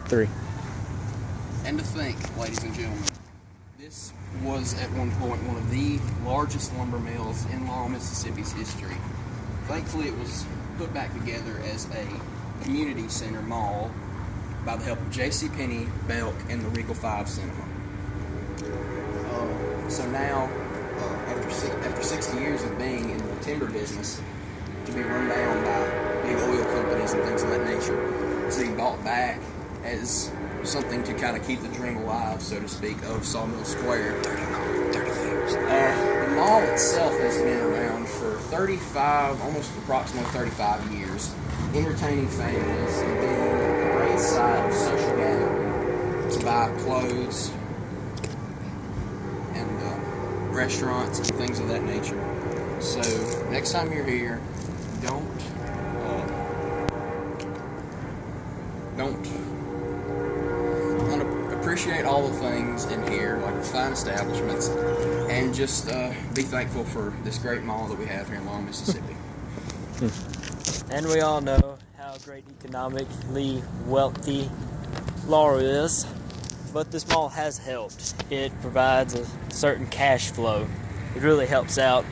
3. And to think, ladies and gentlemen, this was at one point one of the largest lumber mills in Laurel, Mississippi's history. Thankfully, it was put back together as a community center mall by the help of J.C. Penney, Belk, and the Regal 5 Cinema. So now, after 60 years of being in the timber business, to be run down by big oil companies and things of that nature, to be bought back as something to kind of keep the dream alive, so to speak, of Sawmill Square. 30 years. The mall itself has been around for almost approximately 35 years, entertaining families and being a great site of social gathering to buy clothes and restaurants and things of that nature. So next time you're here, don't appreciate all the things in here, like the fine establishments, and just be thankful for this great mall that we have here in Laurel, Mississippi. And we all know how great economically wealthy Laurel is, but this mall has helped. It provides a certain cash flow. It really helps out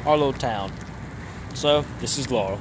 our little town. So, this is Laurel.